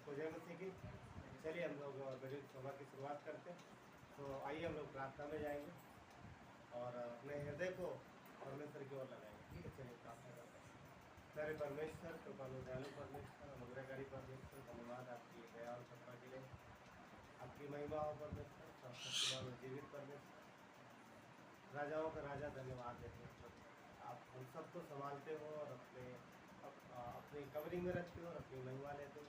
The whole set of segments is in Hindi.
सबको जय मसीह की। चलिए हम लोग वीडियो सभा की शुरुआत करते हैं। तो आइए हम लोग प्रार्थना में जाएंगे और अपने हृदय को परमेश्वर की ओर लगाएंगे। ठीक है, चलिए प्रार्थना करते हैं। प्यारे परमेश्वर, कृपालु दयालु परमेश्वर, अनुग्रहकारी परमेश्वर, धन्यवाद आपकी दया और कृपा के लिए। आपकी महिमा हो परमेश्वर, सर्वशक्तिमान और जीवित परमेश्वर, राजाओं का राजा, धन्यवाद देते हैं। आप हम सबको संभालते हो और अपनी कवरिंग में रखते हो और अपनी महिमा लेते हो।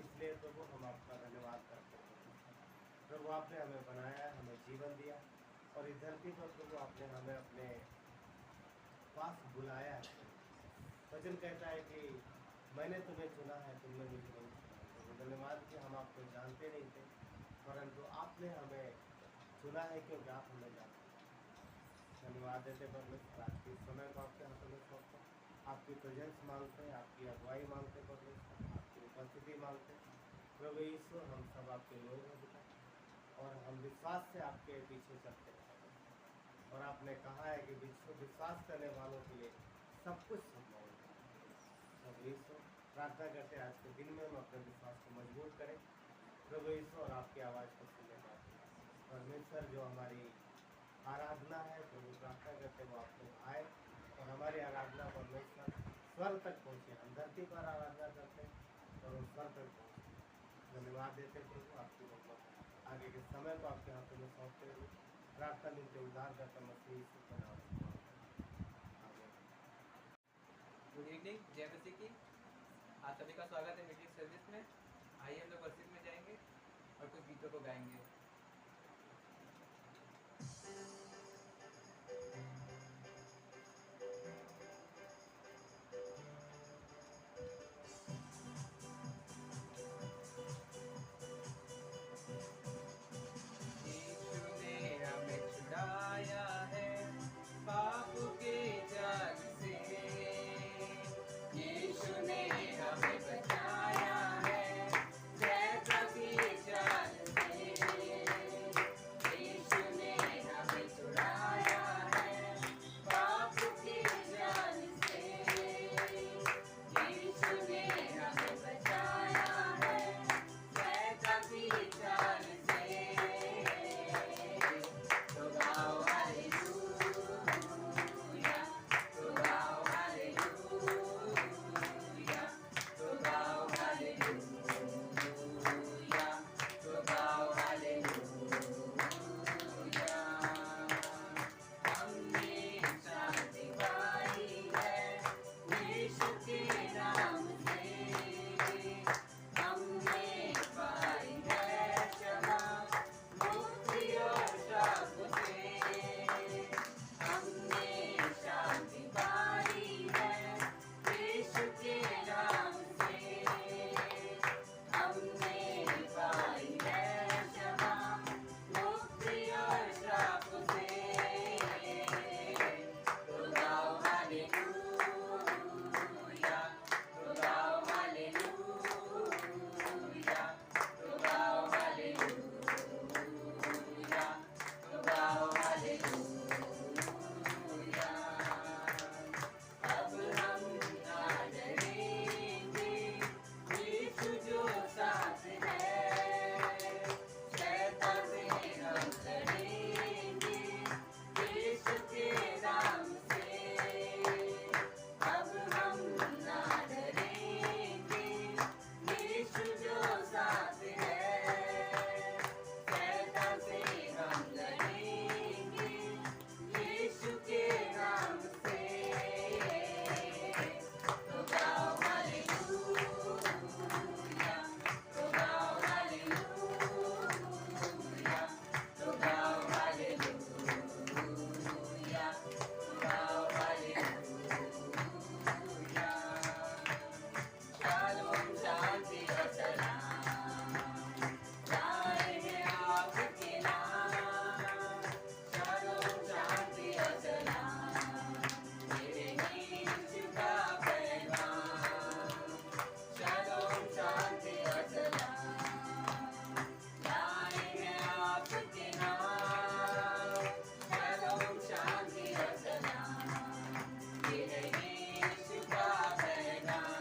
इसलिए प्रभु हम आपका धन्यवाद करते हैं। प्रभु आपने हमें बनाया, हमें जीवन दिया और इस धरती पर प्रभु आपने हमें अपने पास बुलाया है। वचन कहता है कि मैंने तुम्हें चुना है, तुमने मुझे नहीं चुना। तो धन्यवाद कि हम आपको जानते नहीं थे, परंतु आपने हमें चुना है क्योंकि आप हमें जानते हैं। धन्यवाद देते परमेश्वर, आज के समय को आपके हाथों में सौंपते हैं। आपकी प्रेजेंस मांगते हैं, आपकी अगुवाई मांगते हैं परमेश्वर, आपकी उपस्थिति मांगते हैं। प्रभु यीशु, हम सब आपके लोग हैं पिता, और हम विश्वास से आपके पीछे चलते हैं। और आपने कहा है कि विश्वास करने वालों के लिए सब कुछ संभव है। प्रभु यीशु, प्रार्थना करते हैं आज के दिन में हम अपने विश्वास को मजबूत करें प्रभु यीशु, और आपकी आवाज़ को सुनने पाते हैं। परमेश्वर, जो हमारी आराधना है प्रभु, प्रार्थना करते वो आपको आए और हमारी आराधना परमेश्वर स्वर तक पहुँचे। हम धरती पर आराधना करते हैं और वो स्वर तक पहुँचे। धन्यवाद देते प्रभु, आपकी मतलब आगे के समय को आपके हाथों में सौंपते हुए प्रार्थना मिलते उद्धार करता मसीह यीशु का नाम। गुड इवनिंग, जय मसीह की। आप सभी का स्वागत है मीटिंग सर्विस में। आइए हम लोग वर्शिप में जाएंगे और कुछ गीतों को गाएंगे। यीशु ने हमें छुड़ाया है पाप के जाल से, यीशु ने हमें बचाया है जैसा की जाल से, यीशु ने हमें छुड़ाया है पाप के जाल से, यीशु ने हमें बचाया है जैसा की जाल से। तो गाओ हालेलुया, तो गाओ हालेलुया, तो गाओ हालेलुया, तो गाओ हालेलुया। हमने शांति पाई है यीशु के नाम से, हमने पाई है क्षमा मुक्ति और शाप से, हमने शांति पाई है यीशु के नाम से, हमने पाई है क्षमा मुक्ति और शाप से। तो गाओ हालेलुया, तो गाओ हालेलुया, तो गाओ हालेलुया, तो गाओ हालेलुया। अब हम ना डरेंगे, यीशु जो साथ है, शैतान से हम लड़ेंगे यीशु के नाम से। अब हम ना डरेंगे, यीशु जो साथ है, शैतान से हम लड़ेंगे यीशु के नाम से। तो गाओ हालेलुया, तो गाओ हालेलुया, तो गाओ हालेलुया, तो गाओ हालेलुया। शालोम, शांति और सलाम लाए हैं आपके नाम, शालोम, शांति और सलाम मेरे यीशु का पैगाम, शालोम, शांति और सलाम लाए हैं आपके नाम, शालोम, शांति और सलाम मेरे यीशु का पैगाम।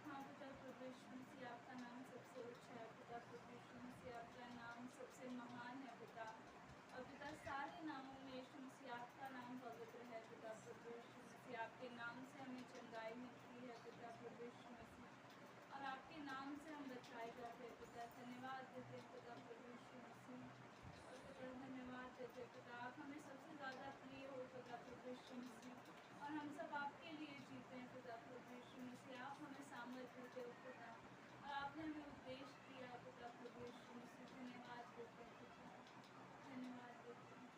हाँ पिता प्रभु यीशु मसीह, आपका नाम सबसे ऊंचा है पिता प्रभु यीशु मसीह, आपका नाम सबसे महान है पिता। और पिता सारे नामों में यीशु मसीह आपका नाम पवित्र है पिता प्रभु यीशु मसीह। आपके नाम से हमें चंगाई मिलती है पिता प्रभु यीशु मसीह, और आपके नाम से हम बचाए जाते हैं पिता। धन्यवाद देते हैं पिता प्रभु यीशु मसीह, और पिता धन्यवाद देते हैं पिता। आप हमें सबसे ज़्यादा प्रिय हो पिता प्रभु यीशु मसीह, और हम सब आपके लिए जीते हैं पिता प्रभु यीशु मसीह। आप हमें सामर्थ्य देते हो पिता, और आपने हमें उपदेश दिया है पिता प्रभु यीशु मसीह। धन्यवाद देते हैं पिता, धन्यवाद देते हैं।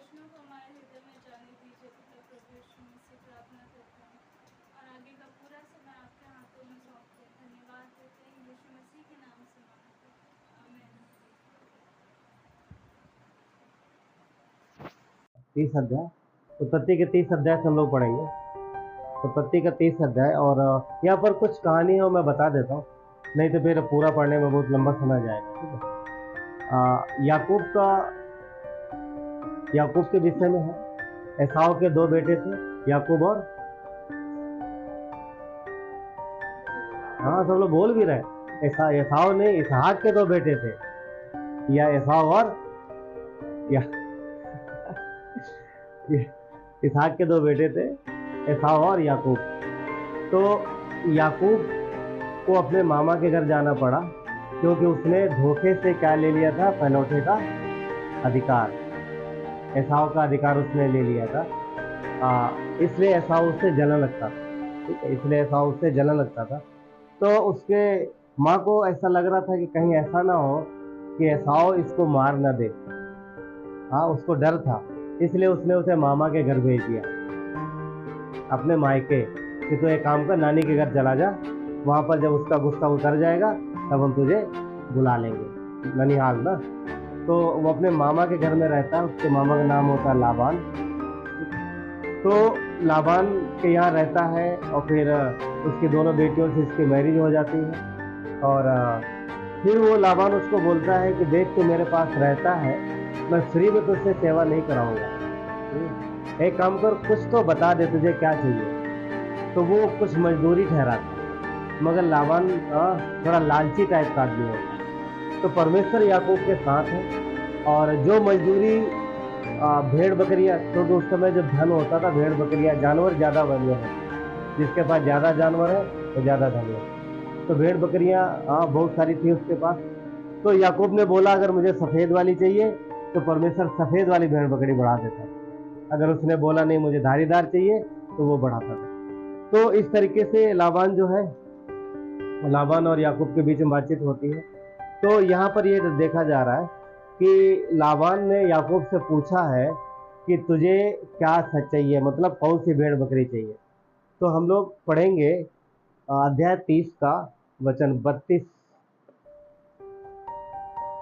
प्रश्नों को हमारे हृदय में जाने दीजिए पिता प्रभु यीशु मसीह, प्रार्थना करते हैं और आगे का पूरा समय आपके हाथों में सौंपते हैं। धन्यवाद देते हैं यीशु मसीह के नाम से मांगते हैं, आमीन। 30 अध्याय, उत्पत्ति के 30 अध्याय से हम लोग पढ़ेंगे। उत्पत्ति का 30 अध्याय, और यहाँ पर कुछ कहानी है मैं बता देता हूँ, नहीं तो फिर पूरा पढ़ने में बहुत लंबा समय जाएगा। ठीक है। याकूब के विषय में है। एसाव के 2 बेटे थे, याकूब और, हाँ सब लोग बोल भी रहे, एसाव ने इसहाक के 2 बेटे थे, या एसाव और या इसहाक के 2 बेटे थे, एसाव और याकूब। तो याकूब को अपने मामा के घर जाना पड़ा, क्योंकि उसने धोखे से क्या ले लिया था, पहलौठे का अधिकार, एसाव का अधिकार उसने ले लिया था। इसलिए एसाव उससे जलन लगता था। ठीक है, इसलिए एसाव उससे जलन लगता था। तो उसके माँ को ऐसा लग रहा था कि कहीं ऐसा ना हो कि एसाव इसको मार ना दे। हाँ, उसको डर था, इसलिए उसने उसे मामा के घर भेज दिया, अपने मायके, कि तो एक काम कर, नानी के घर चला जा, वहाँ पर जब उसका गुस्सा उतर जाएगा तब हम तुझे बुला लेंगे, ननिहाल ना। तो वो अपने मामा के घर में रहता है, उसके मामा का नाम होता है लाबान। तो लाबान के यहाँ रहता है, और फिर उसकी दोनों बेटियों से इसकी मैरिज हो जाती है। और फिर वो लाबान उसको बोलता है कि देख तू मेरे पास रहता है, मैं फ्री में तुझसे सेवा नहीं कराऊंगा, एक काम कर, कुछ तो बता दे तुझे क्या चाहिए। तो वो कुछ मजदूरी ठहराता, मगर लाबान थोड़ा लालची टाइप का आदमी होता। तो परमेश्वर याकूब के साथ है, और जो मजदूरी भेड़ बकरियाँ, क्योंकि उस समय जब धन होता था, भेड़ बकरियाँ, जानवर ज़्यादा बन गए हैं, जिसके पास ज़्यादा जानवर है तो ज़्यादा धन है। तो भेड़ बकरियाँ बहुत सारी थी उसके पास। तो याकूब ने बोला अगर मुझे सफ़ेद वाली चाहिए तो परमेश्वर सफ़ेद वाली भेड़ बकरी बढ़ा देता, अगर उसने बोला नहीं मुझे धारीदार चाहिए तो वो बढ़ाता था। तो इस तरीके से लाबान जो है, लाबान और याकूब के बीच में बातचीत होती है। तो यहाँ पर ये देखा जा रहा है कि लाबान ने याकूब से पूछा है कि तुझे क्या चाहिए, मतलब कौन सी भेड़ बकरी चाहिए। तो हम लोग पढ़ेंगे अध्याय 30 का वचन 32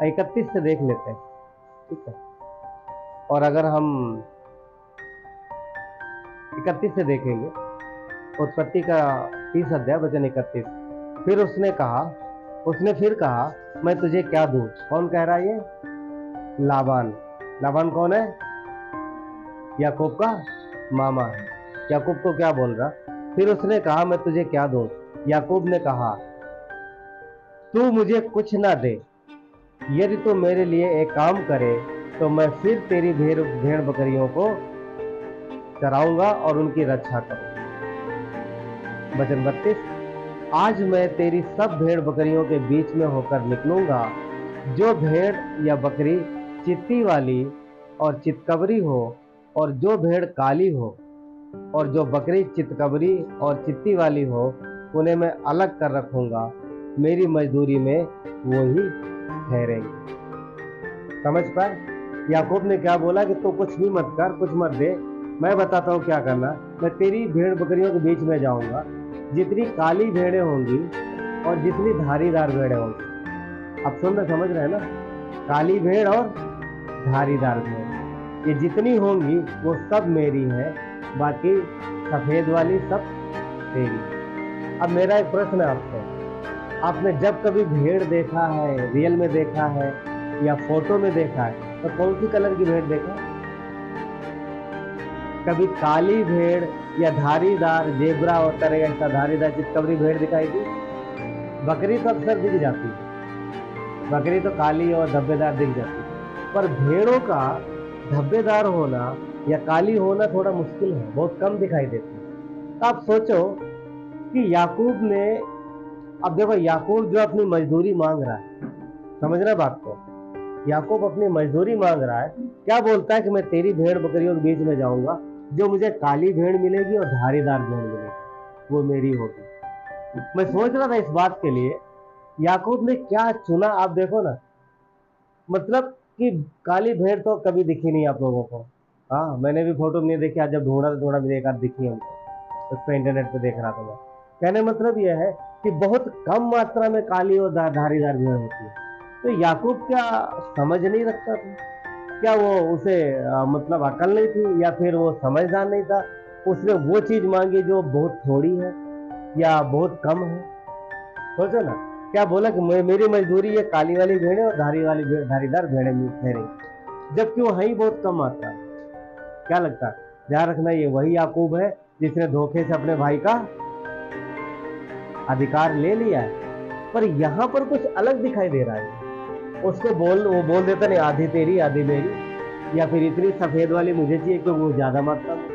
31 से देख लेते हैं। ठीक है, और अगर हम 31 से देखेंगे, उत्पत्ति का 30 अध्याय वचन 31। फिर उसने फिर कहा मैं तुझे क्या दूं। कौन कह रहा है ये? लाबान। लाबान कौन है? याकूब का मामा है। याकूब को क्या बोल रहा? फिर उसने कहा मैं तुझे क्या दूं। याकूब ने कहा तू मुझे कुछ ना दे, यदि तू मेरे लिए एक काम करे तो मैं फिर तेरी भेड़ बकरियों को चराऊंगा और उनकी रक्षा करूंगा। वचन 32, आज मैं तेरी सब भेड़ बकरियों के बीच में होकर निकलूंगा, जो भेड़ या बकरी चित्ती वाली और चितकबरी हो, और जो भेड़ काली हो और जो बकरी चितकबरी और चित्ती वाली हो, उन्हें मैं अलग कर रखूंगा, मेरी मजदूरी में वो ही ठहरेंगे। समझ पाए? याकूब ने क्या बोला कि तू कुछ भी मत कर, कुछ मत दे, मैं बताता हूँ क्या करना। मैं तेरी भेड़ बकरियों के बीच में जाऊंगा, जितनी काली भेड़ें होंगी और जितनी धारीदार भेड़ें होंगी। अब सुन रहे, समझ रहे हैं ना? काली भेड़ और धारीदार भेड़, ये जितनी होंगी वो सब मेरी है, बाकी सफेद वाली सब तेरी। अब मेरा एक प्रश्न है आपसे, आपने जब कभी भेड़ देखा है, रियल में देखा है या फोटो में देखा है, तो कौन सी कलर की भेड़ देखा? कभी काली भेड़ या धारीदार जेब्रा होता है ऐसा धारीदार चितकबरी भेड़ दिखाई दी? बकरी तो अक्सर दिख जाती है, बकरी तो काली और धब्बेदार दिख जाती है, पर भेड़ों का धब्बेदार होना या काली होना थोड़ा मुश्किल है, बहुत कम दिखाई देती है। तो आप सोचो कि याकूब ने, अब देखो याकूब जो अपनी मजदूरी मांग रहा है, समझना बात को, याकूब अपनी मजदूरी मांग रहा है, क्या बोलता है कि मैं तेरी भेड़ बकरियों के बीच में जाऊंगा, जो मुझे काली भेड़ मिलेगी और धारीदार भेड़ मिलेगी वो मेरी होगी। मैं सोच रहा था इस बात के लिए याकूब ने क्या चुना। आप देखो ना, मतलब कि काली भेड़ तो कभी दिखी नहीं आप लोगों को, हाँ, मैंने भी फोटो नहीं देखी, आज जब ढूंढा तो ढूंढा भी एक आध दिखी हमको, उस पर इंटरनेट पे देख रहा था मैं। कहने मतलब यह है कि बहुत कम मात्रा में काली और धारीदार भेड़ होती है। तो याकूब क्या समझ नहीं रखता था? क्या वो उसे मतलब अकल नहीं थी, या फिर वो समझदार नहीं था? उसने वो चीज मांगी जो बहुत थोड़ी है या बहुत कम है। सोचो ना, क्या बोला कि मेरी मजदूरी ये काली वाली भेड़ें और धारीदार भेड़ें ठहरेंगी, जबकि वो है ही बहुत कम मात्रा में। क्या लगता है? ध्यान रखना, ये वही याकूब है जिसने धोखे से अपने भाई का अधिकार ले लिया है। पर यहाँ पर कुछ अलग दिखाई दे रहा है। उसको वो बोल देता नहीं, आधी तेरी आधी मेरी, या फिर इतनी सफेद वाली मुझे चाहिए क्योंकि वो ज्यादा मात्रा में।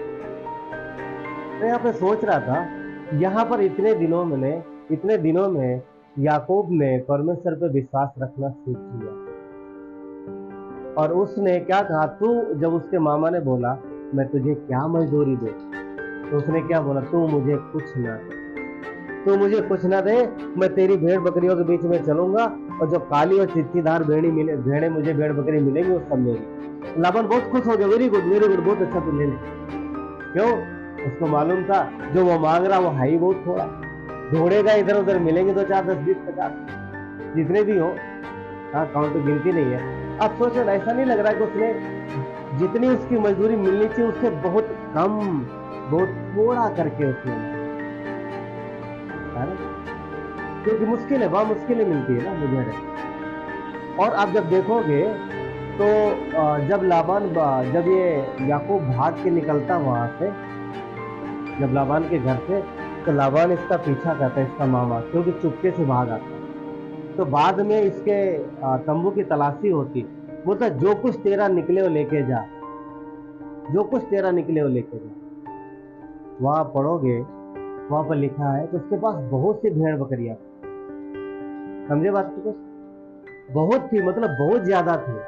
मैं यहाँ पे सोच रहा था, यहाँ पर इतने दिनों में याकूब ने परमेश्वर पे विश्वास रखना सीख लिया। और उसने क्या कहा, तू, जब उसके मामा ने बोला मैं तुझे क्या मजदूरी दे, तो उसने क्या बोला, तू मुझे कुछ ना दे, तू मुझे कुछ ना दे, मैं तेरी भेड़ बकरियों के बीच में चलूंगा, और जो काली और चित्तीदार भेड़े मुझे भेड़ बकरी मिलेंगी वो सब मेरी। लाबान बहुत खुश हो गया, वेरी गुड बहुत अच्छा, तू ले ले। क्यों? उसको मालूम था जो वो मांग रहा वो है ही बहुत थोड़ा, ढूंढेगा इधर उधर मिलेंगे 2 4 10 20 50 जितने भी हो। हाँ, काउंट तो गिनती नहीं है। अब सोचो, ऐसा नहीं लग रहा कि उसने जितनी उसकी मजदूरी मिलनी चाहिए उससे बहुत कम, बहुत थोड़ा करके उसने, क्योंकि मुश्किल है, वहां मुश्किलें मिलती है ना मुझे। और आप जब देखोगे तो जब ये याकूब भाग के निकलता वहां से, जब लाबान के घर से, तो लाबान इसका पीछा करता है, इसका मामा, क्योंकि चुपके से भाग आता। तो बाद में इसके तंबू की तलाशी होती, बोलता जो कुछ तेरा निकले वो लेके जा, जो कुछ तेरा निकले वो लेके जा। वहां पढ़ोगे, वहां पर लिखा है कि उसके पास बहुत सी भेड़ बकरियां, समझे बात को? बहुत थी, मतलब बहुत ज्यादा थी।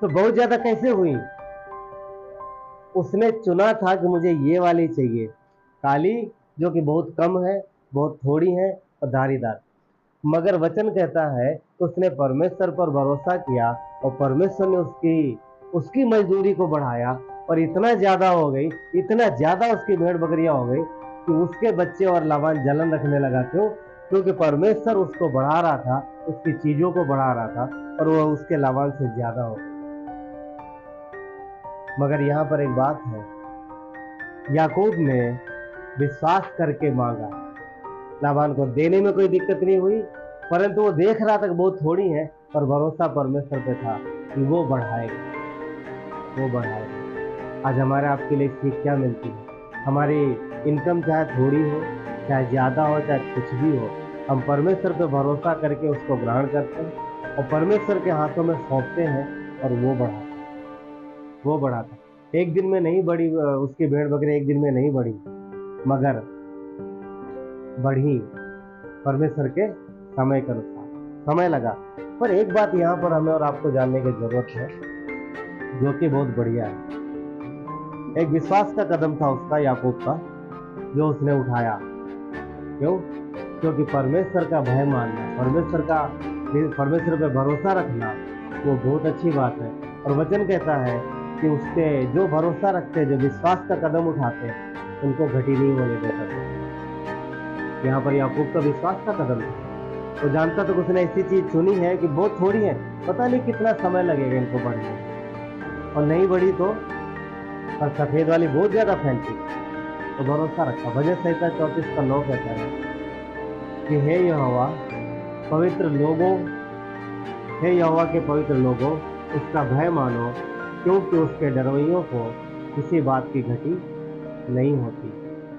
तो बहुत ज्यादा कैसे हुई? उसने चुना था कि मुझे ये वाली चाहिए, काली, जो कि बहुत कम है, बहुत थोड़ी है और धारीदार। मगर वचन कहता है उसने परमेश्वर पर भरोसा किया और परमेश्वर ने उसकी मजदूरी को बढ़ाया, और इतना ज्यादा हो गई, इतना ज्यादा उसकी भेड़ बकरियां हो गई कि उसके बच्चे और लाबान जलन रखने लगा। क्यों? क्योंकि परमेश्वर उसको बढ़ा रहा था, उसकी चीजों को बढ़ा रहा था, और वह उसके लाबान से ज्यादा हो गई। मगर यहाँ पर एक बात है, याकूब ने विश्वास करके मांगा। लाबान को देने में कोई दिक्कत नहीं हुई, परंतु वो देख रहा था कि बहुत थोड़ी है, पर भरोसा परमेश्वर पे था कि वो बढ़ाएगा। आज हमारे आपके लिए सीख क्या मिलती है? हमारी इनकम चाहे थोड़ी हो, चाहे ज्यादा हो, चाहे कुछ भी हो, हम परमेश्वर पे भरोसा करके उसको ग्रहण करते हैं और परमेश्वर के हाथों में सौंपते हैं, और वो बढ़ाता। एक दिन में नहीं बढ़ी उसकी भेड़ बकरी, एक दिन में नहीं बढ़ी, मगर बढ़ी परमेश्वर के समय के अनुसार। समय लगा। पर एक बात यहाँ पर हमें और आपको जानने की जरूरत है, जो कि बहुत बढ़िया है। एक विश्वास का कदम था उसका, याकूब का, जो उसने उठाया। क्यों? क्योंकि परमेश्वर का भय मानना, परमेश्वर पे भरोसा रखना, वो बहुत अच्छी बात है। और वचन कहता है कि उसके जो भरोसा रखते, जो विश्वास का कदम उठाते, उनको घटी नहीं होने देता। यहाँ पर याकूब का विश्वास का कदम था। तो जानता तो उसने ऐसी चीज चुनी है कि बहुत थोड़ी है, पता नहीं कितना समय लगेगा इनको बढ़ने, और नहीं बढ़ी तो, और सफेद वाली बहुत ज्यादा फैलती, तो भरोसा रखा। भजन संहिता 34:9 कहता है कि हे यहोवा के पवित्र लोगों, उसका भय मानो, क्योंकि उसके डरोइयों को किसी बात की घटी नहीं होती।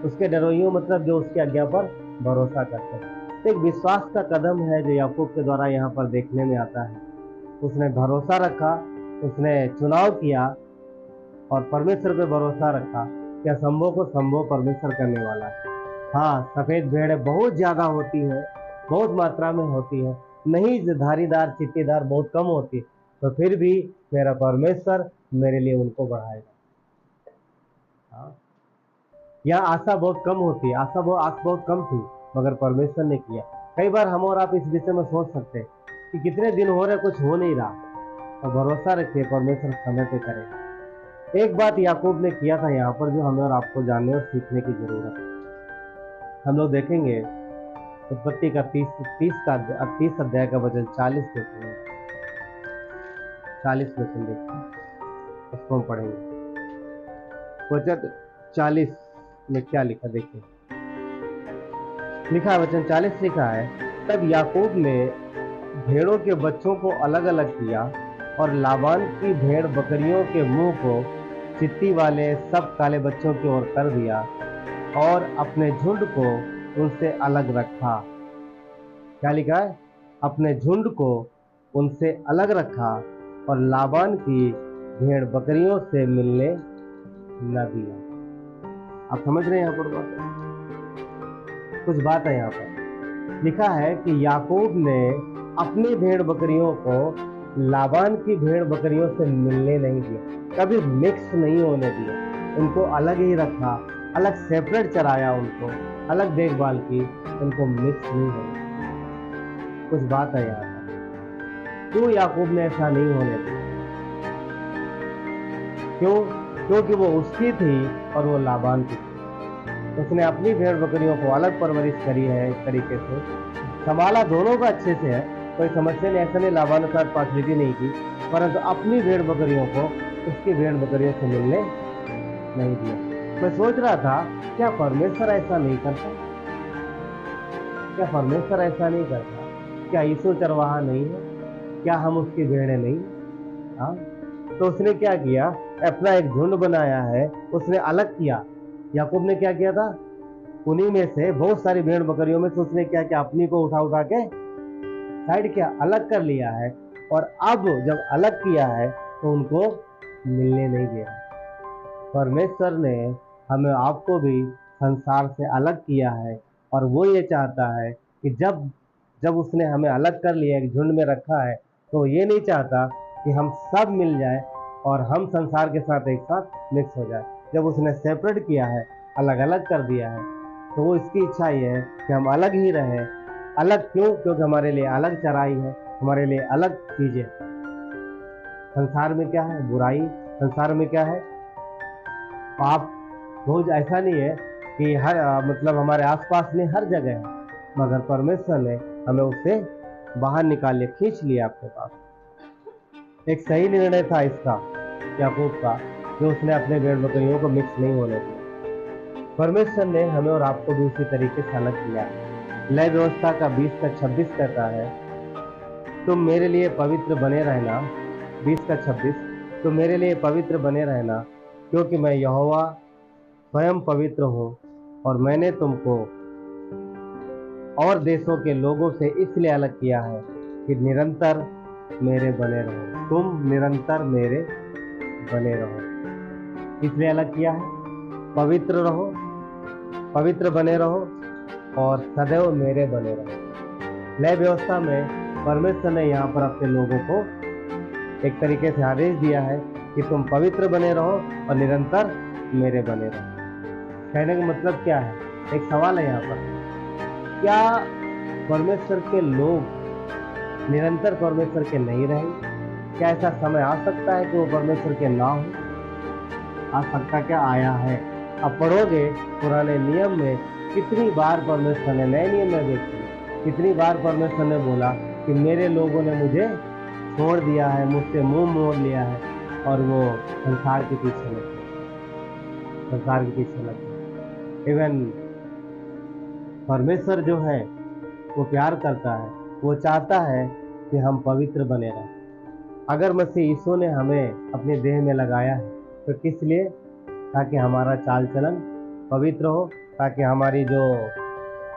उसके डरोइयों मतलब जो उसकी आज्ञा पर भरोसा करते हैं। तो एक विश्वास का कदम है जो याकूब के द्वारा यहाँ पर देखने में आता है। उसने भरोसा रखा, उसने चुनाव किया और परमेश्वर पे भरोसा रखा कि असंभव को संभव परमेश्वर करने वाला है। हाँ, सफेद भेड़ें बहुत ज्यादा होती है, बहुत मात्रा में होती है, नहीं धारीदार चित्तीदार बहुत कम होती, तो फिर भी मेरा परमेश्वर मेरे लिए उनको बढ़ाएगा। हाँ, यहाँ आशा बहुत कम होती है, आशा बहुत कम थी, मगर परमेश्वर ने किया। कई बार हम और आप इस विषय में सोच सकते हैं कि कितने दिन हो रहे, कुछ हो नहीं रहा, और भरोसा रखिए परमेश्वर समय पे करेगा। एक बात याकूब ने किया था यहाँ पर जो हमें और आपको जानने और सीखने की जरूरत है। हम लोग देखेंगे उत्पत्ति का 30 अध्याय का वचन 40 देखेंगे, 40 वचन देखिए, उसको हम पढ़ेंगे। वचन 40 में क्या लिखा देखिए, लिखा है वचन 40 लिखा है, तब याकूब ने भेड़ों के बच्चों को अलग अलग किया और लाबान की भेड़ बकरियों के मुंह को चित्ती वाले सब काले बच्चों की ओर कर दिया और अपने झुंड को उनसे अलग रखा। क्या लिखा है? अपने झुंड को उनसे अलग रखा और लाबान की भेड़ बकरियों से मिलने न दिया। आप समझ रहे हैं यहाँ पर बात? कुछ बात है यहाँ पर लिखा है कि याकूब ने अपनी भेड़ बकरियों को लाबान की भेड़ बकरियों से मिलने नहीं दिया, कभी मिक्स नहीं होने दिया, उनको अलग ही रखा, अलग सेपरेट चराया, उनको अलग देखभाल की, उनको मिक्स नहीं होने दिया। कुछ बात है यहाँ पर, क्यों याकूब ने ऐसा नहीं होने दिया? क्यों? क्योंकि वो उसकी थी और वो लाबान की थी। उसने अपनी भेड़ बकरियों को अलग परवरिश करी है, इस तरीके से संभाला, दोनों का अच्छे से है, कोई समस्या नहीं, ऐसा नहीं लाबान के साथ पार्शलिटी नहीं की, परंतु अपनी भेड़ बकरियों को उसकी भेड़ बकरियों से मिलने नहीं दिया। मैं सोच रहा था क्या परमेश्वर ऐसा नहीं करता? क्या परमेश्वर ऐसा नहीं करता? क्या यीशु चरवाहा नहीं है? क्या हम उसकी भेड़ें नहीं? हाँ, तो उसने क्या किया? अपना एक झुंड बनाया है, उसने अलग किया। याकूब ने क्या किया था? उन्हीं में से बहुत सारी भेड़ बकरियों में से उसने क्या किया? अपनी को उठा उठा के साइड किया, अलग कर लिया है, और अब जब अलग किया है तो उनको मिलने नहीं दे रहा। परमेश्वर ने हमें आपको भी संसार से अलग किया है, और वो ये चाहता है कि जब उसने हमें अलग कर लिया, एक झुंड में रखा है, तो ये नहीं चाहता कि हम सब मिल जाए और हम संसार के साथ एक साथ मिक्स हो जाए। जब उसने सेपरेट किया है, अलग अलग कर दिया है, तो वो इसकी इच्छा ये है कि हम अलग ही रहें। अलग क्यों? क्योंकि हमारे लिए अलग चराई है, हमारे लिए अलग चीजें। संसार में क्या है? बुराई। संसार में क्या है? पाप। बहुत ऐसा नहीं है कि मतलब हमारे आसपास में हर जगह है, मगर परमेश्वर ने हमें उससे बाहर निकाल लिया, खींच लिया अपने पास। एक सही निर्णय था इसका, याकूब का, जो उसने अपने भेड़ बकरियों को मिक्स नहीं होने दिया। परमेश्वर ने हमें और आपको भी उसी तरीके से अलग किया। लय व्यवस्था का 20 का 26 कहता है, तुम मेरे लिए पवित्र बने रहना। 20 का 26, तुम मेरे लिए पवित्र बने रहना, क्योंकि मैं यहोवा स्वयं पवित्र हूँ, और मैंने तुमको और देशों के लोगों से इसलिए अलग किया है कि निरंतर मेरे बने रहो। तुम निरंतर मेरे बने रहो, इसलिए अलग किया है। पवित्र रहो, पवित्र बने रहो, और सदैव मेरे बने रहो। नई व्यवस्था में परमेश्वर ने यहाँ पर अपने लोगों को एक तरीके से आदेश दिया है कि तुम पवित्र बने रहो और निरंतर मेरे बने रहो। कहने का मतलब क्या है? एक सवाल है यहाँ पर, क्या परमेश्वर के लोग निरंतर परमेश्वर के नहीं रहेंगे? क्या ऐसा समय आ सकता है कि वो परमेश्वर के ना हो? आ सकता क्या? आया है। अब पढ़ोगे पुराने नियम में कितनी बार परमेश्वर ने, नए नियम में देखिए कितनी बार परमेश्वर ने बोला कि मेरे लोगों ने मुझे छोड़ दिया है, मुझसे मुंह मोड़ लिया है, और वो संसार के पीछे लगे, संसार के पीछे लगे। इवन परमेश्वर जो है वो प्यार करता है, वो चाहता है कि हम पवित्र बने रहें। अगर मसीह यीशु ने हमें अपने देह में लगाया है तो किस लिए? ताकि हमारा चाल चलन पवित्र हो, ताकि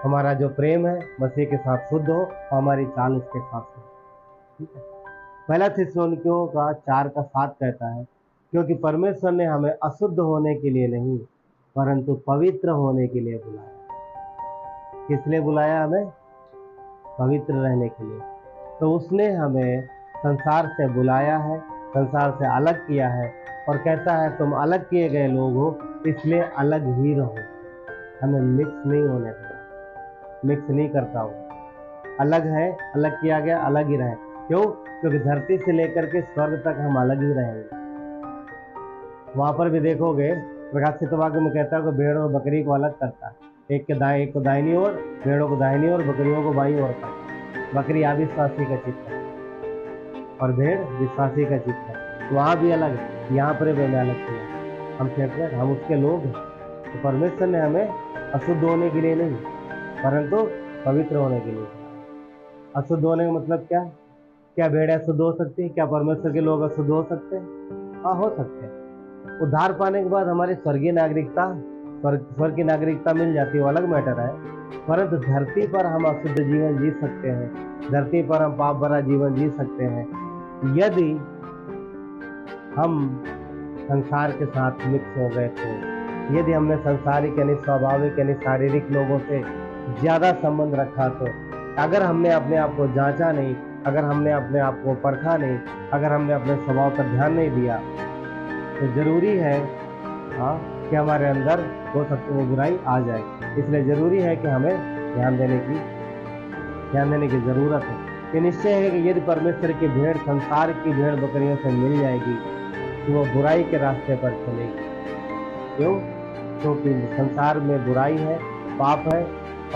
हमारा जो प्रेम है मसीह के साथ शुद्ध हो, और हमारी चाल उसके साथ हो। ठीक है। पहला थिस्सलुनीकियों का 4 का 7 कहता है, क्योंकि परमेश्वर ने हमें अशुद्ध होने के लिए नहीं परंतु पवित्र होने के लिए बुलाया। किस लिए बुलाया? हमें पवित्र रहने के लिए। तो उसने हमें संसार से बुलाया है, संसार से अलग किया है, और कहता है तुम अलग किए गए लोग हो, इसलिए अलग ही रहो। हमें मिक्स नहीं होने देना, मिक्स नहीं करता हूँ। अलग है, अलग किया गया, अलग ही रहे। क्यों? क्योंकि धरती से लेकर के स्वर्ग तक हम अलग ही रहेंगे। वहाँ पर भी देखोगे प्रकाशित वाक्य में कहता है कि भेड़ और बकरी को अलग करता है, एक को दाहिनी ओर, भेड़ों को दाहिनी ओर, बकरियों को बाईं ओर करता है। बकरी अविश्वासी का चित्त है और भेड़ विश्वासी का चित्त है। वहाँ भी अलग है, यहाँ पर भी हमें अलग किया। हम सेपरेट, हम उसके लोग हैं। तो परमेश्वर ने हमें अशुद्ध होने के लिए नहीं, परंतु पवित्र होने के लिए। अशुद्ध होने का मतलब क्या भेड़ अशुद्ध हो सकती है? क्या परमेश्वर के लोग अशुद्ध हो सकते हैं? हाँ, हो सकते हैं। उद्धार पाने के बाद हमारी स्वर्गीय नागरिकता, स्वर्ग की नागरिकता मिल जाती है, वो अलग मैटर है। परंतु धरती पर हम अशुद्ध जीवन जी सकते हैं, धरती पर हम पाप भरा जीवन जी सकते हैं यदि हम संसार के साथ मिक्स हो गए तो, यदि हमने संसारिक यानी स्वाभाविक यानी शारीरिक लोगों से ज्यादा संबंध रखा तो, अगर हमने अपने आप को जांचा नहीं, अगर हमने अपने आप को परखा नहीं, अगर हमने अपने स्वभाव पर ध्यान नहीं दिया, तो जरूरी है कि हमारे अंदर हो सकती वो बुराई आ जाए। इसलिए जरूरी है कि हमें ध्यान देने की जरूरत है। ये निश्चय है कि यदि परमेश्वर की भेड़ संसार की भेड़ बकरियों से मिल जाएगी तो वो बुराई के रास्ते पर चलेगी। क्यों? क्योंकि संसार में बुराई है, पाप है,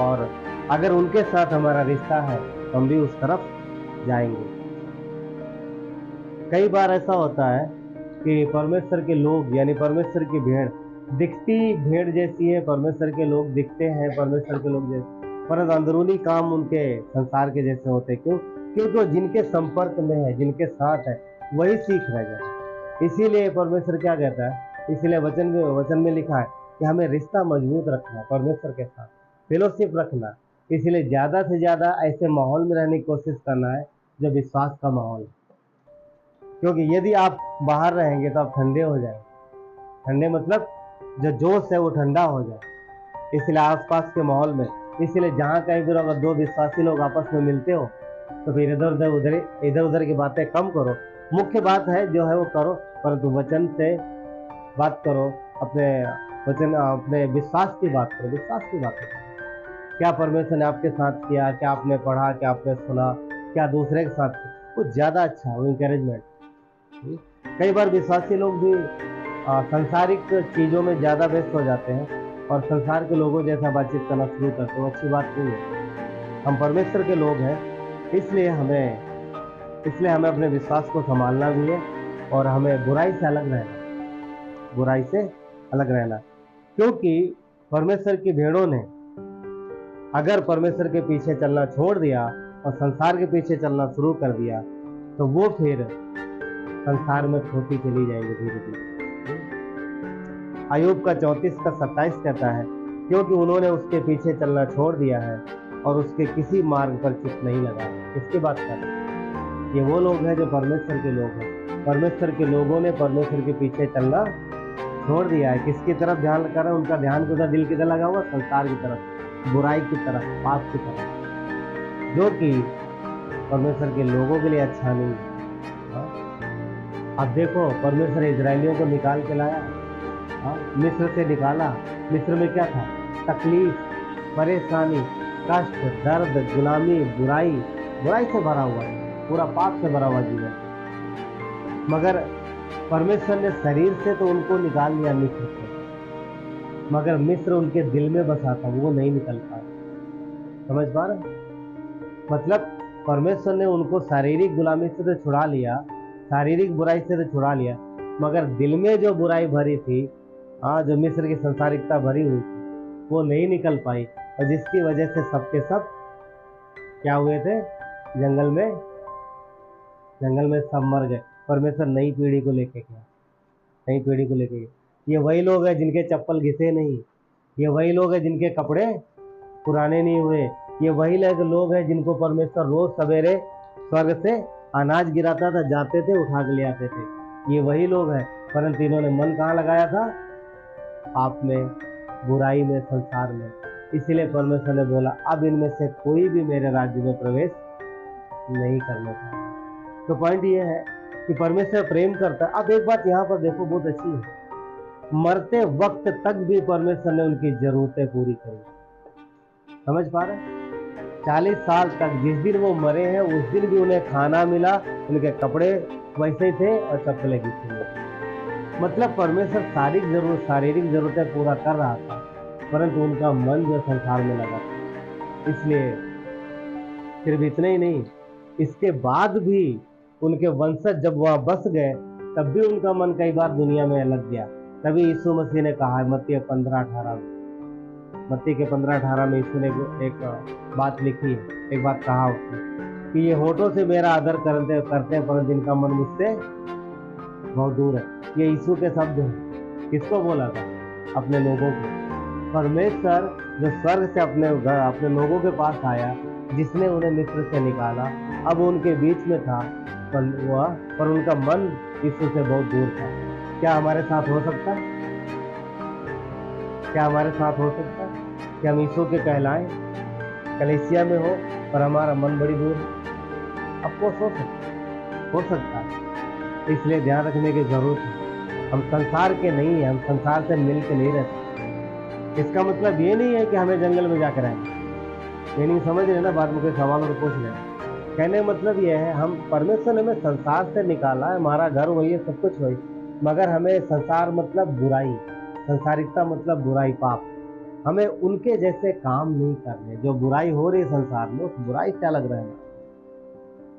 और अगर उनके साथ हमारा रिश्ता है तो हम भी उस तरफ जाएंगे। कई बार ऐसा होता है कि परमेश्वर के लोग यानी परमेश्वर की भेड़ दिखती भेड़ जैसी है, परमेश्वर के लोग दिखते हैं परमेश्वर के लोग जैसे, परंतु अंदरूनी काम उनके संसार के जैसे होते हैं। क्यों? क्योंकि जिनके संपर्क में है, जिनके साथ है, वही सीख रह जाए। इसीलिए परमेश्वर क्या कहता है, इसलिए वचन में लिखा है कि हमें रिश्ता मजबूत रखना, परमेश्वर के साथ फेलोशिप रखना। इसलिए ज्यादा से ज्यादा ऐसे माहौल में रहने की कोशिश करना है जो विश्वास का माहौल है। क्योंकि यदि आप बाहर रहेंगे तो आप ठंडे हो जाएंगे। ठंडे मतलब जो जोश है वो ठंडा हो जाए। इसलिए आसपास के माहौल में, इसलिए जहाँ कहीं भी अगर दो विश्वासी लोग आपस में मिलते हो तो फिर इधर उधर की बातें कम करो। मुख्य बात है जो है वो करो, परंतु वचन से बात करो, अपने विश्वास की बात करो, क्या परमेश्वर ने आपके साथ किया, क्या आपने पढ़ा, क्या आपने सुना, क्या दूसरे के साथ किया, कुछ ज्यादा अच्छा है वो इंकरेजमेंट। कई बार विश्वासी लोग भी सांसारिक चीजों में ज्यादा व्यस्त हो जाते हैं और संसार के लोगों जैसा बातचीत करना शुरू करते हैं, अच्छी बात नहीं है। हम परमेश्वर के लोग हैं, इसलिए हमें अपने विश्वास को संभालना भी है और हमें बुराई से अलग रहना, क्योंकि परमेश्वर की भेड़ों ने अगर परमेश्वर के पीछे चलना छोड़ दिया और संसार के पीछे चलना शुरू कर दिया तो वो फिर संसार में खोती चली जाएंगे धीरे धीरे। अय्यूब का 34:27 कहता है, क्योंकि उन्होंने उसके पीछे चलना छोड़ दिया है और उसके किसी मार्ग पर चित्त नहीं लगा। किसकी बात कर रहे हैं? ये वो लोग हैं जो परमेश्वर के लोग हैं। परमेश्वर के लोगों ने परमेश्वर के पीछे चलना छोड़ दिया है। किसकी तरफ ध्यान कर रहे हैं? उनका ध्यान किधर, दिल किधर लगा हुआ? संसार की तरफ, बुराई की तरफ, पाप की तरफ, जो कि परमेश्वर के लोगों के लिए अच्छा नहीं है। अब देखो, परमेश्वर इजरायलियों को निकाल के लाया, मिस्र से निकाला। मिस्र में क्या था? तकलीफ, परेशानी, कष्ट, दर्द, गुलामी, बुराई से भरा हुआ है, पूरा पाप से भरा हुआ जीवन। मगर परमेश्वर ने शरीर से तो उनको निकाल लिया मिस्र से, मगर मिस्र उनके दिल में बसा था, वो नहीं निकल पाया। समझ पा रहे? मतलब परमेश्वर ने उनको शारीरिक गुलामी से तो छुड़ा लिया, शारीरिक बुराई से तो छुड़ा लिया, मगर दिल में जो बुराई भरी थी, जो मिस्र की संसारिकता भरी हुई थी, वो नहीं निकल पाई, और जिसकी वजह से सबके सब क्या हुए थे? जंगल में सब मर गए। परमेश्वर नई पीढ़ी को लेके गया। ये वही लोग हैं जिनके चप्पल घिसे नहीं, ये वही लोग हैं जिनके कपड़े पुराने नहीं हुए, ये वही लोग हैं जिनको परमेश्वर रोज सवेरे स्वर्ग से अनाज गिराता था, जाते थे, उठा के ले आते थे। ये वही लोग हैं, परंतु इन्होंने मन कहाँ लगाया था? पाप में, बुराई में, संसार में। इसीलिए परमेश्वर ने बोला, अब इनमें से कोई भी मेरे राज्य में प्रवेश नहीं करने का। तो पॉइंट ये है कि परमेश्वर प्रेम करता है। अब एक बात यहाँ पर देखो, बहुत अच्छी है, मरते वक्त तक भी परमेश्वर ने उनकी जरूरतें पूरी करी। समझ पा रहे? 40 साल तक, जिस दिन वो मरे हैं उस दिन भी उन्हें खाना मिला, उनके कपड़े वैसे ही थे और चप्पलें घिसी हुई। मतलब परमेश्वर शारीरिक जरूरतें पूरा कर रहा था, परंतु उनका मन जो संसार में लगा था। इसलिए सिर्फ इतना ही नहीं, इसके बाद भी उनके वंशज जब वहां बस गए तब भी उनका मन कई बार दुनिया में लग गया। तभी यीशु मसीह ने कहा है मत्ती 15:18 में यीशु ने एक बात लिखी है, एक बात कहा उसने कि ये होठों से मेरा आदर करते हैं परंतु इनका मन मुझसे बहुत दूर है। ये यीशु के शब्द हैं। किसको बोला था? अपने लोगों को। परमेश्वर जो स्वर्ग से अपने लोगों के पास आया, जिसने उन्हें मिस्र से निकाला, अब उनके बीच में था, पर उनका मन यीशु से बहुत दूर था। क्या हमारे साथ हो सकता है? क्या हमारे साथ हो सकता है कि हम यीशु के कहलाएं, कलीसिया में हो पर हमारा मन बड़ी दूर है? अफकोर्स हो सकता है। इसलिए ध्यान रखने की जरूरत है। हम संसार के नहीं है, हम संसार से मिल के नहीं रहते। इसका मतलब ये नहीं है कि हमें जंगल में जाकर रहेंगे। ये नहीं समझ रहे ना, बाद में कोई सवाल और पूछ रहे हैं। कहने का मतलब ये है, हम परमेश्वर ने हमें संसार से निकाला है, हमारा घर वही है, सब कुछ वही, मगर हमें संसार मतलब बुराई, संसारिकता मतलब बुराई, पाप। हमें उनके जैसे काम नहीं करने। जो बुराई हो रही है संसार में, उस बुराई से अलग रहना।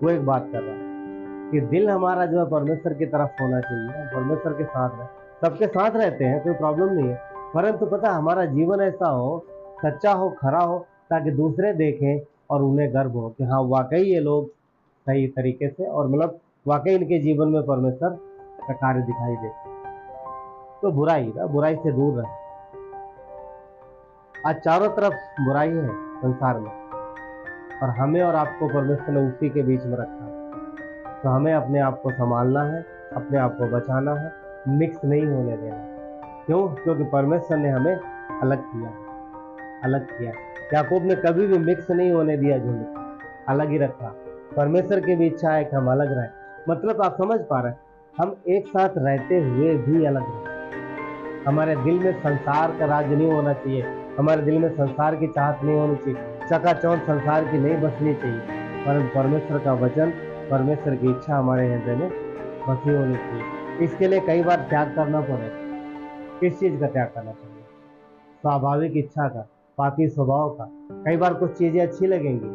वो एक बात कर रहा है कि दिल हमारा जो है परमेश्वर की तरफ होना चाहिए, परमेश्वर के साथ रहे। सबके साथ रहते हैं, कोई प्रॉब्लम नहीं है, परंतु पता हमारा जीवन ऐसा हो, सच्चा हो, खरा हो, ताकि दूसरे देखें और उन्हें गर्व हो कि हाँ वाकई ये लोग सही तरीके से, और मतलब वाकई इनके जीवन में परमेश्वर का कार्य दिखाई दे। तो बुराई से दूर रहे। आज चारों तरफ बुराई है संसार में, और हमें और आपको परमेश्वर ने उसी के बीच में रखा है। तो हमें अपने आप को संभालना है, अपने आप को बचाना है, मिक्स नहीं होने देना। क्यों? क्योंकि परमेश्वर ने हमें अलग किया। याकूब ने कभी भी मिक्स नहीं होने दिया, झुंड अलग ही रखा। परमेश्वर की भी इच्छा है कि हम अलग रहें। मतलब आप समझ पा रहे हैं, हम एक साथ रहते हुए भी अलग रहें। हमारे दिल में संसार का राज नहीं होना चाहिए, हमारे दिल में संसार की चाहत नहीं होनी चाहिए, चकाचौंध संसार की नहीं बसनी चाहिए, परंतु परमेश्वर का वचन, परमेश्वर की इच्छा हमारे हृदय में बसी होनी चाहिए। इसके लिए कई बार त्याग करना पड़ेगा। किस चीज़ का त्याग करना पड़ेगा? स्वाभाविक इच्छा का, पापी स्वभाव का। कई बार कुछ चीज़ें अच्छी लगेंगी,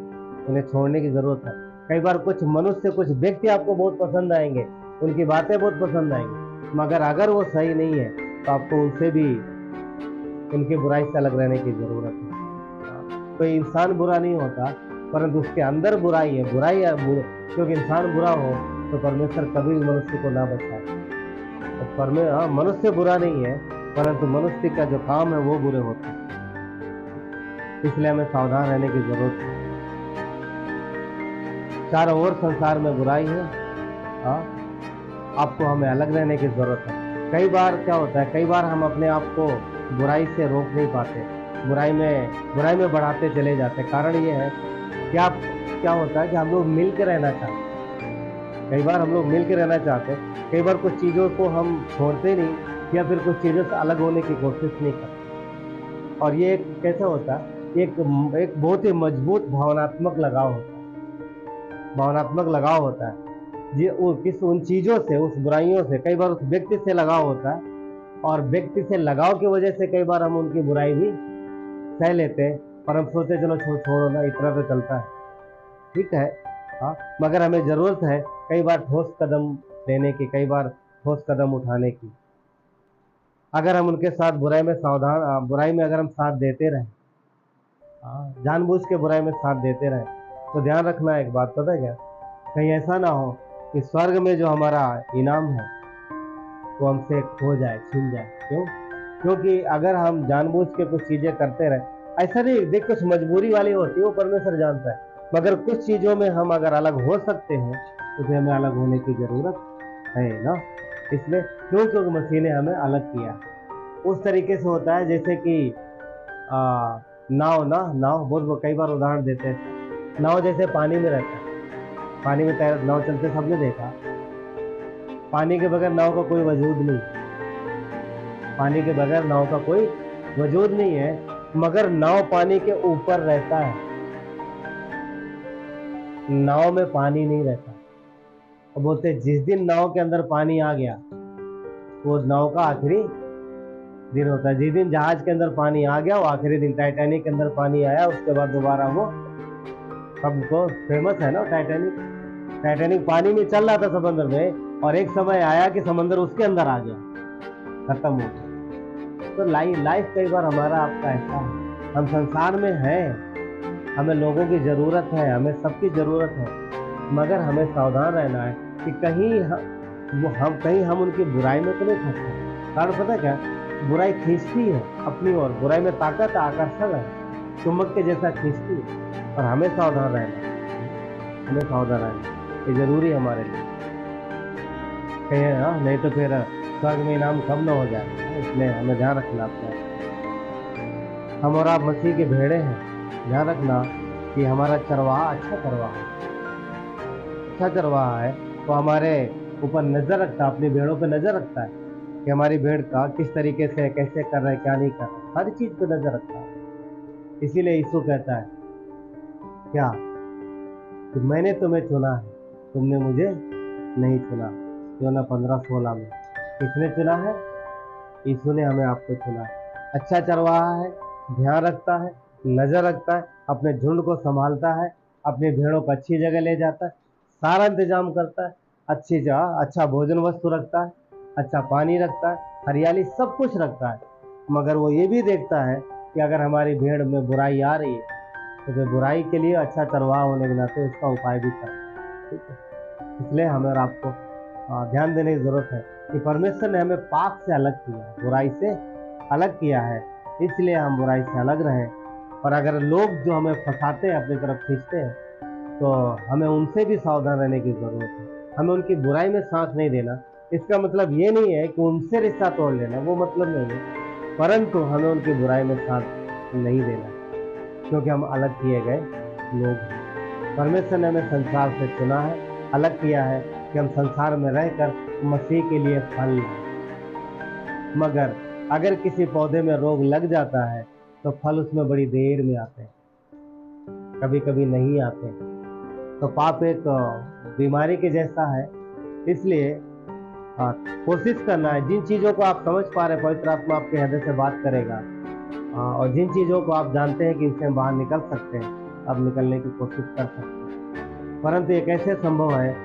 उन्हें छोड़ने की जरूरत है। कई बार कुछ मनुष्य, कुछ व्यक्ति आपको बहुत पसंद आएंगे, उनकी बातें बहुत पसंद आएंगी, मगर अगर वो सही नहीं है तो आपको उनसे भी, उनकी बुराई से अलग रहने की जरूरत है। कोई इंसान बुरा नहीं होता, परंतु उसके अंदर बुराई है। क्योंकि इंसान बुरा हो तो परमेश्वर कभी भी मनुष्य को ना बचाए। तो मनुष्य बुरा नहीं है, परंतु मनुष्य का जो काम है वो बुरे होते हैं। इसलिए हमें सावधान रहने की जरूरत है। चारों ओर संसार में बुराई है, आपको हमें अलग रहने की जरूरत है। कई बार क्या होता है, कई बार हम अपने आप को बुराई से रोक नहीं पाते, बुराई में बढ़ाते चले जाते। कारण ये है कि क्या होता है कि हम लोग मिल के रहना चाहते हैं। कई बार हम लोग मिल के रहना चाहते हैं, कई बार कुछ चीज़ों को हम छोड़ते नहीं, या फिर कुछ चीज़ों से अलग होने की कोशिश नहीं करते। और ये कैसा होता है, एक बहुत ही मजबूत भावनात्मक लगाव होता है। ये उन चीज़ों से, उस बुराइयों से, कई बार उस व्यक्ति से लगाव होता है, और व्यक्ति से लगाव की वजह से कई बार हम उनकी बुराई भी सह लेते हैं, पर हम सोचते चलो छोड़ो ना, इतना तो चलता है, ठीक है। हाँ, मगर हमें ज़रूरत है कई बार ठोस कदम लेने की, कई बार ठोस कदम उठाने की। अगर हम उनके साथ बुराई में अगर हम साथ देते रहें, जानबूझ के बुराई में साथ देते रहें, तो ध्यान रखना एक बात, पता है क्या, कहीं ऐसा ना हो कि स्वर्ग में जो हमारा इनाम है वो हमसे खो जाए, छिन जाए। क्यों? क्योंकि अगर हम जानबूझ के कुछ चीज़ें करते रहे, ऐसा नहीं, देख कुछ मजबूरी वाली होती है, वो परमेश्वर जानता है, मगर कुछ चीज़ों में हम अगर अलग हो सकते हैं तो फिर हमें अलग होने की ज़रूरत है ना। इसलिए क्योंकि मसीह ने हमें अलग किया। उस तरीके से होता है जैसे कि नाव बहुत कई बार उदाहरण देते हैं। नाव जैसे पानी में रहता है, पानी में तैर नाव चलते सबने देखा। पानी के बगैर नाव का कोई वजूद नहीं, पानी के बगैर नाव का कोई वजूद नहीं है, मगर नाव पानी के ऊपर रहता है, नाव में पानी नहीं रहता। और बोलते जिस दिन नाव के अंदर पानी आ गया वो नाव का आखिरी दिन होता है। जिस दिन जहाज के अंदर पानी आ गया वो आखिरी दिन। टाइटैनिक के अंदर पानी आया, उसके बाद दोबारा वो सबको फेमस है ना टाइटैनिक। टाइटैनिक पानी में चल रहा था समंदर में, और एक समय आया कि समंदर उसके अंदर आ गया, खत्म हो गया। तो लाइफ कई बार हमारा आपका ऐसा है, हम संसार में हैं, हमें लोगों की जरूरत है, हमें सबकी जरूरत है, मगर हमें सावधान रहना है कि कहीं हम उनकी बुराई में तो नहीं फंसते। कारण पता क्या, बुराई खींचती है अपनी ओर, बुराई में ताकत है, आकर्षण है, चुंबक के जैसा खींचती है। और हमें सावधान रहना, हमें सावधान रहना ये जरूरी है हमारे लिए। नहीं तो फिर स्वर्ग में इनाम कम न हो जाए, इसलिए हमें ध्यान रखना अपना। हम और आप मसीह के भेड़े हैं, ध्यान रखना कि हमारा चरवाहा अच्छा चरवाहा है, तो हमारे ऊपर नजर रखता है, अपनी भेड़ों पे नजर रखता है कि हमारी भेड़ का किस तरीके से कैसे कर रहे हैं, क्या नहीं कर रहे, हर चीज पे नजर रखता है। इसीलिए यीशु कहता है क्या कि मैंने तुम्हें चुना है, तुमने मुझे नहीं चुना। यूहन्ना 15:16 में किसने चुना है? यीशु ने हमें आपको चुना है। अच्छा चरवाहा है, ध्यान रखता है, नजर रखता है, अपने झुंड को संभालता है, अपनी भेड़ों को अच्छी जगह ले जाता है, सारा इंतजाम करता है, अच्छी जगह अच्छा भोजन वस्तु रखता है, अच्छा पानी रखता है, हरियाली सब कुछ रखता है। मगर वो ये भी देखता है कि अगर हमारी भेड़ में बुराई आ रही है तो फिर बुराई के लिए अच्छा चरवाहा होने के नाते उसका उपाय भी करता है। ठीक है, इसलिए हमें और आपको ध्यान देने की जरूरत है कि परमेश्वर ने हमें पाप से अलग किया है, बुराई से अलग किया है, इसलिए हम बुराई से अलग रहें। और अगर लोग जो हमें फंसाते हैं, अपनी तरफ खींचते हैं, तो हमें उनसे भी सावधान रहने की जरूरत है। हमें उनकी बुराई में साथ नहीं देना। इसका मतलब ये नहीं है कि उनसे रिश्ता तोड़ लेना, वो मतलब नहीं है, परंतु हमें उनकी बुराई में साथ नहीं देना, क्योंकि हम अलग किए गए लोग हैं। परमेश्वर ने हमें संसार से चुना है, अलग किया है कि हम संसार में रहकर मसीह के लिए फल लाएं। मगर अगर किसी पौधे में रोग लग जाता है तो फल उसमें बड़ी देर में आते हैं, कभी कभी नहीं आते। तो पाप एक बीमारी के जैसा है, इसलिए कोशिश करना है। जिन चीज़ों को आप समझ पा रहे, पवित्र आत्मा आपके हृदय से बात करेगा, और जिन चीज़ों को आप जानते हैं कि इनसे हम बाहर निकल सकते हैं, आप निकलने की कोशिश कर सकते हैं। परंतु ये कैसे संभव है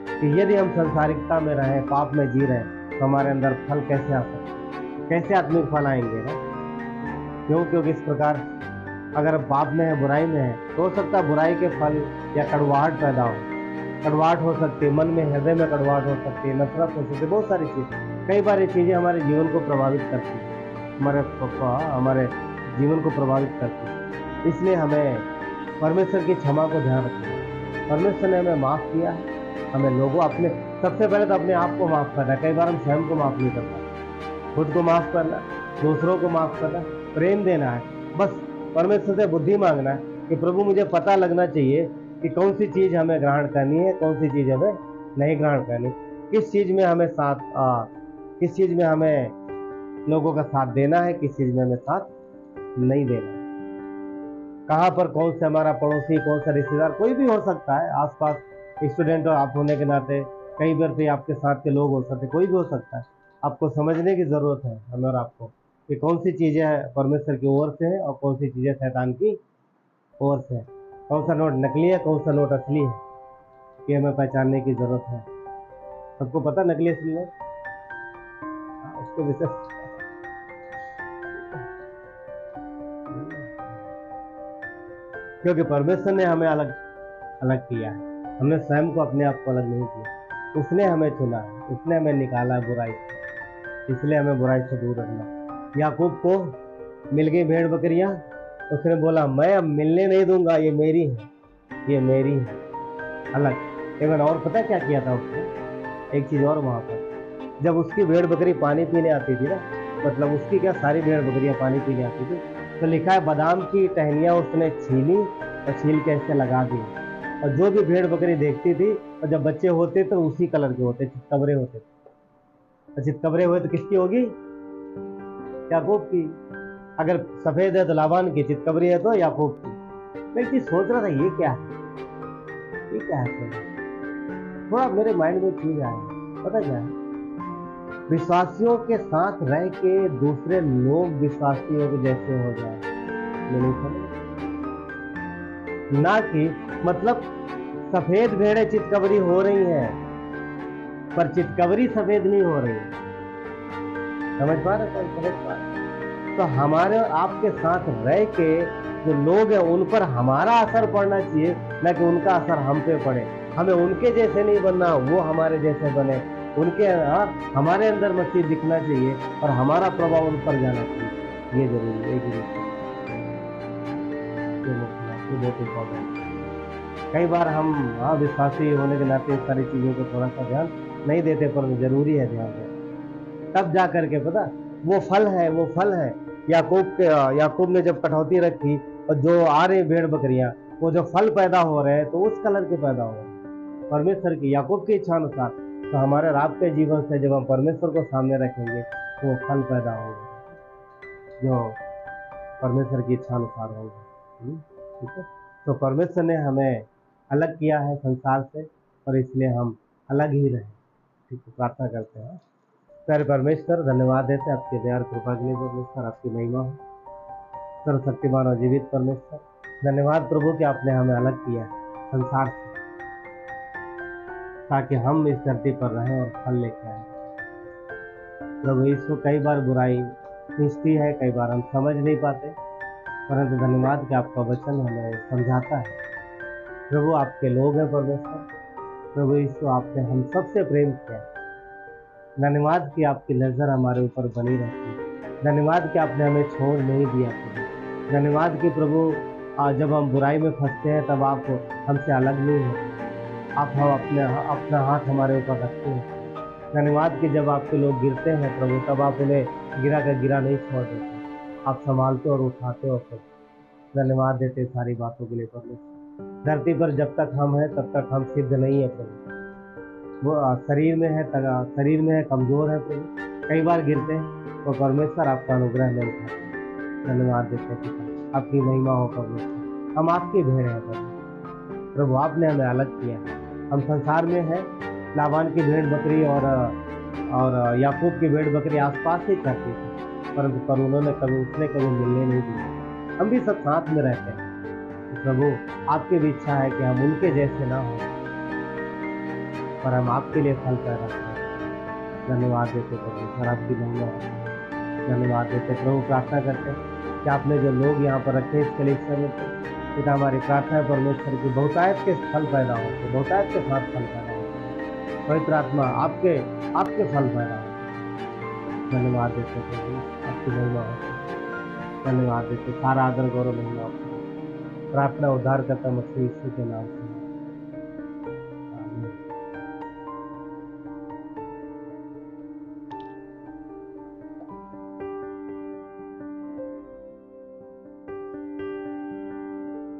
कि यदि हम संसारिकता में रहें, पाप में जी रहे हैं, तो हमारे अंदर फल कैसे आ सकते हैं, कैसे आत्मिक फल आएंगे ना? क्योंकि इस प्रकार अगर पाप में है, बुराई में है, तो हो सकता है बुराई के फल या कड़वाहट पैदा हो, कड़वाहट हो सकती है, मन में हृदय में कड़वाहट हो सकती है, नफरत हो सकती है, बहुत सारी चीज़। कई बार ये चीज़ें हमारे जीवन को प्रभावित करती हैं, हमारे जीवन को प्रभावित करती है। इसलिए हमें परमेश्वर की क्षमा को ध्यान रखना है। परमेश्वर ने हमें माफ़ किया है, हमें लोगों अपने सबसे पहले तो अपने आप को माफ़ करना है। कई बार हम स्वयं को माफ़ नहीं करना, खुद को माफ़ करना, दूसरों को माफ़ करना, प्रेम देना है। बस परमेश्वर से बुद्धि मांगना है कि प्रभु मुझे पता लगना चाहिए कि कौन सी चीज़ हमें ग्रहण करनी है, कौन सी चीज़ हमें नहीं ग्रहण करनी, किस चीज़ में हमें किस चीज़ में हमें लोगों का साथ देना है, किस चीज़ में हमें साथ नहीं देना है। कहाँ पर कौन से हमारा पड़ोसी, कौन सा रिश्तेदार, कोई भी हो सकता है, आसपास स्टूडेंट और आप होने के नाते कई बार पे आपके साथ के लोग हो सकते, कोई भी हो सकता है। आपको समझने की ज़रूरत है हमें और आपको कि कौन सी चीज़ें परमेश्वर की ओर से है और कौन सी चीज़ें शैतान की ओर से है, कौन सा नोट नकली है, कौन सा नोट असली है, ये हमें पहचानने की ज़रूरत है। सबको पता नकली असली नोट उसके विषय क्योंकि परमेश्वर ने हमें अलग किया है, हमने स्वयं को अपने आप को अलग नहीं किया। उसने हमें चुना है, उसने हमें निकाला है बुराई से, इसलिए हमें बुराई से दूर रखना। याकूब को मिल गई भेड़ बकरियां, उसने बोला मैं अब मिलने नहीं दूंगा, ये मेरी है, ये मेरी है, अलग। एक बार और पता क्या किया था उसने, एक चीज़ और वहाँ पर, जब उसकी भेड़ बकरी पानी पीने आती थी ना, मतलब उसकी क्या सारी भेड़ बकरियां पानी पीने आती थी, तो लिखा है बादाम की टहनियाँ उसने छीनी और छील के ऐसे लगा दी। और जो भी भेड़ बकरी देखती थी, और जब बच्चे होते तो उसी कलर के होते, चितकबरे होते थे। तो चितकबरे हुए तो किसकी होगी? याकूब की। अगर सफेद है तो लाबान की, चितकबरी है तो याकूब की। मैं एक चीज सोच रहा था, ये क्या है, ये क्या है? थोड़ा मेरे माइंड में चीज आया, पता क्या है, विश्वासियों के साथ रह के दूसरे लोग विश्वासियों के जैसे हो जाए, ये नहीं समझ। ना कि मतलब सफेद भेड़ें चितकबरी हो रही हैं, पर चितकबरी सफेद नहीं हो रही है। समझ पा रहे? समझ पा रहे? तो हमारे आपके साथ रह के जो लोग हैं उन पर हमारा असर पड़ना चाहिए, ना कि उनका असर हम पे पड़े। हमें उनके जैसे नहीं बनना, वो हमारे जैसे बने। उनके हमारे अंदर मसीह दिखना चाहिए और हमारा प्रभाव उन पर जाना चाहिए। ये जरूरी है, ये बहुत इम्पोर्टेंट है। कई बार हम विश्वासी होने के नाते इस सारी चीज़ों को थोड़ा सा ध्यान नहीं देते, पर जरूरी है ध्यान देना। तब जा करके पता वो फल है। याकूब ने जब कटौती रखी और जो आ रहे भेड़ बकरियां, वो जो फल पैदा हो रहे हैं तो उस कलर के पैदा हो रहे हैं परमेश्वर की, याकूब की इच्छा अनुसार। तो हमारे रात के जीवन से जब हम परमेश्वर को सामने रखेंगे तो वो फल पैदा होंगे जो परमेश्वर की इच्छा अनुसार होंगे। ठीक है। तो परमेश्वर ने हमें अलग किया है संसार से, और इसलिए हम अलग ही रहें। ठीक है, प्रार्थना करते हैं। प्यारे परमेश्वर, धन्यवाद देते हैं आपके दया और कृपा के लिए। परमेश्वर आपकी महिमा हो। सर्वशक्तिमान और जीवित परमेश्वर, धन्यवाद प्रभु कि आपने हमें अलग किया संसार से, ताकि हम इस धरती पर रहें और फल लेकर आए। प्रभु इसको कई बार बुराई खींचती है, कई बार हम समझ नहीं पाते, परंतु धन्यवाद कि आपका वचन हमें समझाता है। प्रभु आपके लोग हैं परमेश्वर, प्रभु इसको आपने हम सबसे प्रेम किया। धन्यवाद कि आपकी नज़र हमारे ऊपर बनी रहती है। धन्यवाद कि आपने हमें छोड़ नहीं दिया प्रभु। धन्यवाद कि प्रभु जब हम बुराई में फंसते हैं तब आप हमसे अलग नहीं होते, आप हम अपना हाथ हमारे ऊपर रखते हैं। धन्यवाद कि जब आपके लोग गिरते हैं प्रभु, तब आप उन्हें गिरा का गिरा नहीं छोड़ देते, आप संभालते और उठाते हो प्रभु। धन्यवाद देते सारी बातों के लिए प्रभु। धरती पर जब तक हम हैं तब तक हम सिद्ध नहीं है प्रभु। वो शरीर में है, कमजोर है प्रभु, कई बार गिरते हैं, तो परमेश्वर आपका अनुग्रह में उठाते हैं। धन्यवाद देते पिता, आपकी महिमा हो परमेश्वर। हम आपकी भेड़ हैं प्रभु, आपने हमें अलग किया है। हम संसार में हैं, लाबान की भेड़ बकरी और याकूब की भेड़ बकरी आसपास ही करती थी, परंतु पर उसने कभी मिलने नहीं दिया। हम भी सब साथ में रहते हैं। तो प्रभु आपकी भी इच्छा है कि हम उनके जैसे ना हो, पर हम आपके लिए फल पैदा करें। धन्यवाद देते प्रभु, सर आपकी महिमा हो। धन्यवाद देते प्रभु, प्रार्थना करते हैं कि आपने जो लोग यहाँ पर रखे इस कलीसिया में, पिता हमारी प्रार्थना है परमेश्वर की बहुतायत के फल पैदा हो, बहुतायत के साथ फल पैदा हो, पवित्र आत्मा आपके फल पैदा हो। धन्यवाद देते प्रभु, आपकी महिमा हो। धन्यवाद देते, सारा आदर गौरव महिमा हो। प्रार्थना उद्धार करता मसीह यीशु के नाम से।